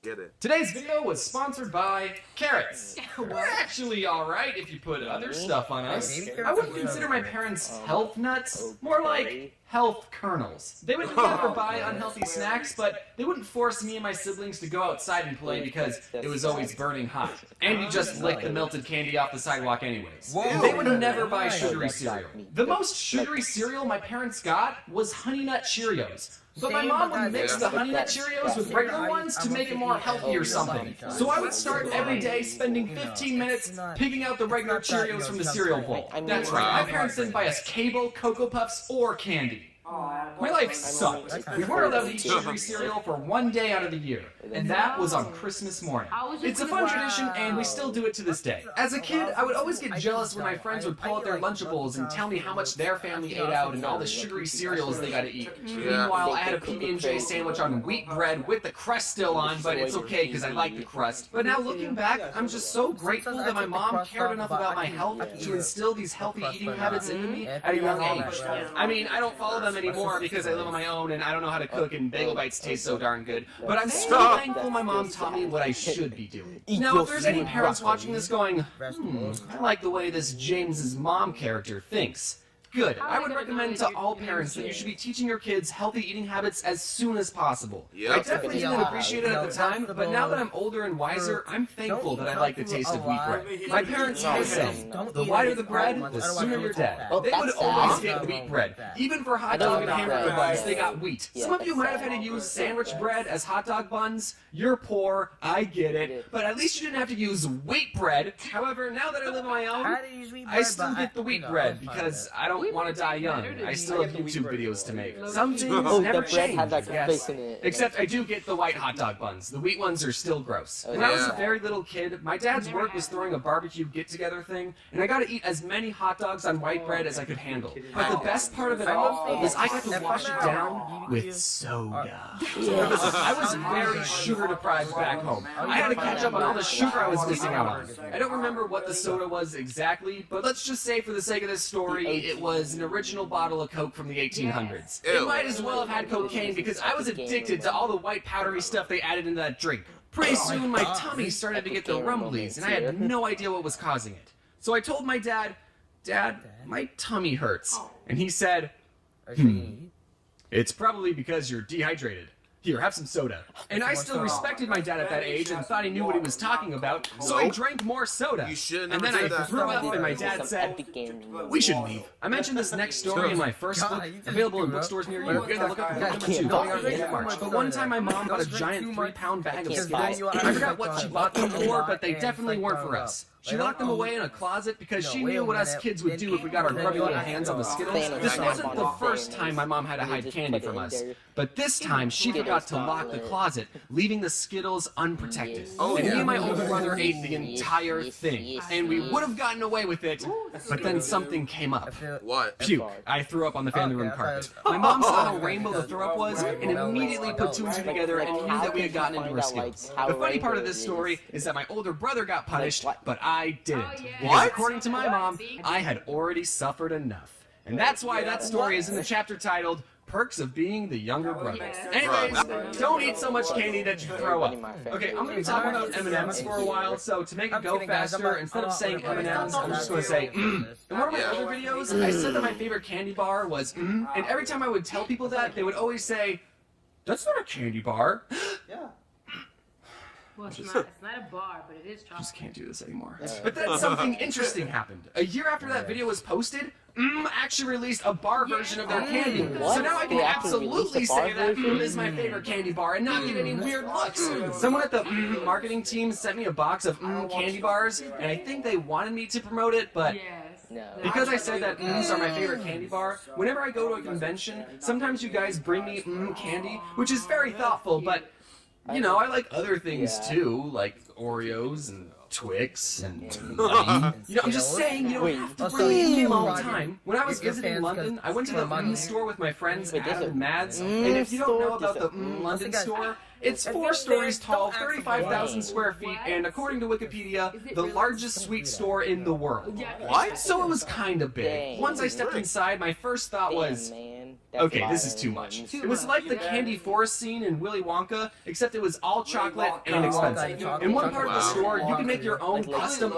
Get it. Today's video was sponsored by carrots. We're actually alright if you put other stuff on us. I wouldn't consider my parents health nuts, more like health kernels. They would never buy unhealthy snacks, but they wouldn't force me and my siblings to go outside and play because it was always burning hot. And you just lick the melted candy off the sidewalk anyways. They would never buy sugary cereal. The most sugary cereal my parents got was Honey Nut Cheerios. But my mom would mix the Honey Nut Cheerios with regular ones to make it more healthy or something. So I would start every day spending 15 minutes picking out the regular Cheerios from the cereal bowl. That's right, my parents didn't buy us Cable, Cocoa Puffs, or candy. My life sucked. We weren't allowed to eat sugary cereal for one day out of the year, and that was on Christmas morning. It's a fun tradition, and we still do it to this day. As a kid, I would always get jealous when my friends would pull out their Lunchables and tell me how much their family ate out and all the sugary cereals they got to eat. Meanwhile, I had a PB&J sandwich on wheat bread with the crust still on, but it's okay because I like the crust. But now looking back, I'm just so grateful that my mom cared enough about my health to instill these healthy eating habits into me at a young age. I mean, I don't follow them anymore because I live on my own and I don't know how to cook and bagel bites taste so darn good. But I'm still thankful my mom taught me what I should be doing. Now, if there's any parents watching this going, I like the way this James's mom character thinks. Good. I would recommend to all parents that you should be teaching your kids healthy eating habits as soon as possible. I definitely didn't appreciate it at the time, but now that I'm older and wiser, I'm thankful that I like the taste of wheat bread. My parents always say, the whiter the bread, the sooner you're dead. They would always get wheat bread. Even for hot dog and hamburger buns, they got wheat. Some of you might have had to use sandwich bread as hot dog buns. You're poor, I get it, but at least you didn't have to use wheat bread. However, now that I live on my own, I still get the wheat bread because I don't want to die young. I still have YouTube videos to make. Some things never change, yes. Except I do get the white hot dog buns. The wheat ones are still gross. When I was a very little kid, my dad's work was throwing a barbecue get-together thing, and I got to eat as many hot dogs on white bread as I could handle. But the best part of it all was I got to wash it down with soda. I was very sugar-deprived back home. I had to catch up on all the sugar I was missing out on. I don't remember what the soda was exactly, but let's just say for the sake of this story, it was an original bottle of Coke from the 1800s. It might as well have had cocaine because I was addicted to all the white powdery stuff they added into that drink. Pretty soon my tummy started to get the rumblies and I had no idea what was causing it. So I told my dad, "Dad, my tummy hurts." And he said, "It's probably because you're dehydrated. Here, have some soda." And I still respected my dad at that age and thought he knew what he was talking about, so I drank more soda. And then I threw up and my dad said, "We should leave." I mentioned this next story in my first book, available in bookstores near you. You gotta look up for book number 2, going out in March. But one time my mom bought a giant 3-pound bag of Skittles. I forgot what she bought them for, but they definitely weren't for us. She locked them away in a closet because she knew what us kids would do if we got our grubby little hands on the Skittles. This wasn't the first time my mom had to hide candy from us, but this time she forgot to lock the closet, leaving the Skittles unprotected. And me and my older brother ate the entire thing, and we would have gotten away with it, but then something came up. What? Puke. I threw up on the family room carpet. My mom saw how rainbow the throw up was and immediately put 2 and 2 together and knew that we had gotten into our Skittles. The funny part of this story is that my older brother got punished, but I didn't. Because according to my mom, I had already suffered enough. And that's why that story is in the chapter titled, Perks of Being the Younger Brother. Anyways, don't eat so much candy that you throw up. Okay, I'm going to be talking about M&Ms for a while, so to make it go faster, instead of saying M&Ms, I'm just going to say In one of my other videos, I said that my favorite candy bar was and every time I would tell people that, they would always say, "That's not a candy bar." Well, it's not a bar, but it is chocolate. I just can't do this anymore. But then something interesting happened. A year after that video was posted, actually released a bar version of their candy. So now I can absolutely say that is my favorite candy bar and not get any weird looks. Someone at the marketing team sent me a box of candy bars, and I think they wanted me to promote it, but because I said that are my favorite candy bar, whenever I go to a convention, sometimes you guys bring me candy, which is very thoughtful, but you know, I like other things too, like Oreos and Twix and money. You know, I'm just saying, you don't have to bring me all the time. When I was visiting London, I went to the store with my friends Adam and Mads, and if you don't know about the London store, it's 4 stories tall, 35,000 square feet, and according to Wikipedia, the largest sweet store in the world. What? So it was kind of big. Once I stepped inside, my first thought was, Okay, this is too much. It was like the candy forest scene in Willy Wonka, except it was all chocolate and expensive. In one part of the store, you can make your own custom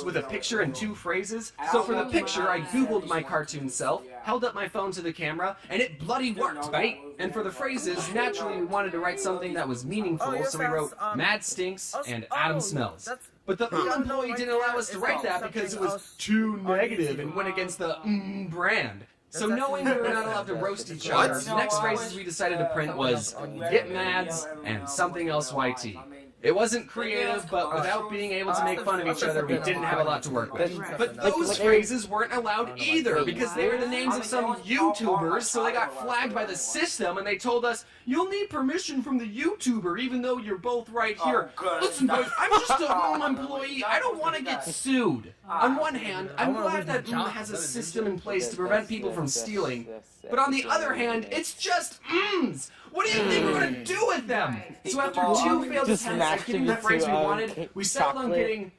with a picture and 2 phrases. So for the picture, I googled my cartoon self, held up my phone to the camera, and it bloody worked, right? And for the phrases, naturally we wanted to write something that was meaningful, so we wrote Mad Stinks and Adam Smells. But the employee didn't allow us to write that because it was too negative and went against the brand. So knowing we were not allowed to roast each other, the next phrases we decided to print was Get Mads and something else YT. It wasn't creative, but without being able to make fun of each other, we didn't have a lot to work with. But those phrases weren't allowed either, because they were the names of some YouTubers, so they got flagged by the system, and they told us, you'll need permission from the YouTuber, even though you're both right here. Listen, boys, I'm just a home employee. I don't want to get sued. On one hand, I'm glad that has a system in place to prevent people from stealing. But on the other hand, it's just What do you think we're gonna do with them? So after 2 failed attempts at getting the phrase we wanted, we settled on getting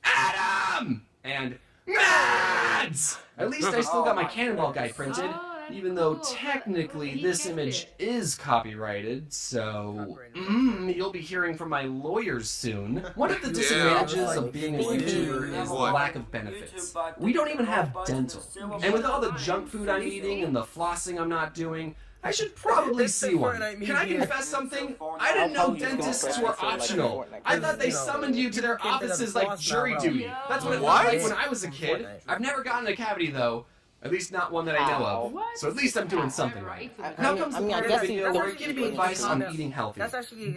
Adam and Mads. At least I still got my Cannonball guy printed, even though technically this image is copyrighted, so you'll be hearing from my lawyers soon. One of the disadvantages of being a YouTuber is the lack of benefits. We don't even have dental. And with all the junk food I'm eating and the flossing I'm not doing, I should probably see one. Can I confess something? I didn't know dentists were optional. I thought they summoned you to their offices like jury duty. That's what it looked like when I was a kid. I've never gotten a cavity though. At least not one that I know of. So at least I'm doing something right. Now comes the part of the video where I give you advice on eating healthy.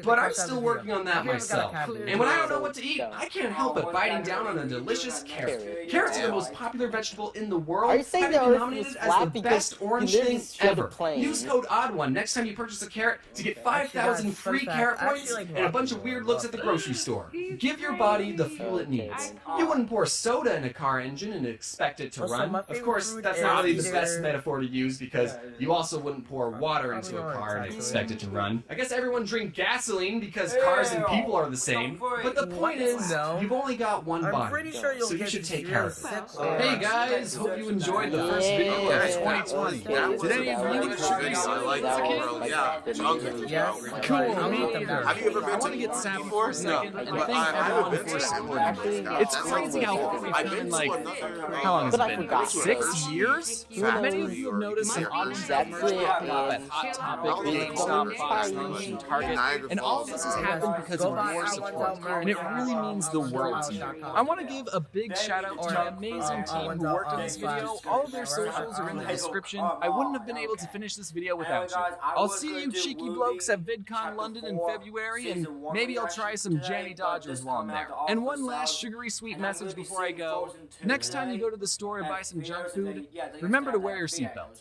But I'm still working on that myself. And when I don't know what to eat, I can't help but biting down on a delicious carrot. Carrots are the most popular vegetable in the world, having been nominated as the best orange thing ever. Use code Odd1 next time you purchase a carrot to get 5,000 free carrot points and a bunch of weird looks at the grocery store. Give your body the fuel it needs. You wouldn't pour soda in a car engine and expect it to run. Of course, that's not really the best metaphor to use because you also wouldn't pour water into a car and expect it to run. I guess everyone drink gasoline because cars and people are the same, but the point is, you've only got one body, so you should take care of it. Hey guys, hope you enjoyed the first video of 2020. Did any of you eat sugary sweets as a kid? Yeah. Cool, me neither. Have you ever been I want to get sappy for a second and thank everyone for supporting me. It's crazy how far we've come in how long has it been? 6 years? Many of you have noticed some Odd1sOut merch popping up at Hot Topic, GameStop, Fox News, and Target, and all of this has happened because of your support, and it really means the world to me. I want to give a big shout out to my amazing team who worked on this video. All of their socials are in the description. I wouldn't have been able to finish this video without you. I'll see you cheeky blokes at VidCon London in February, and maybe I'll try some Janny Dodgers while I'm there. And one last sugary sweet message before I go. Next time you go to the store and buy some junk food, remember to wear your seatbelt.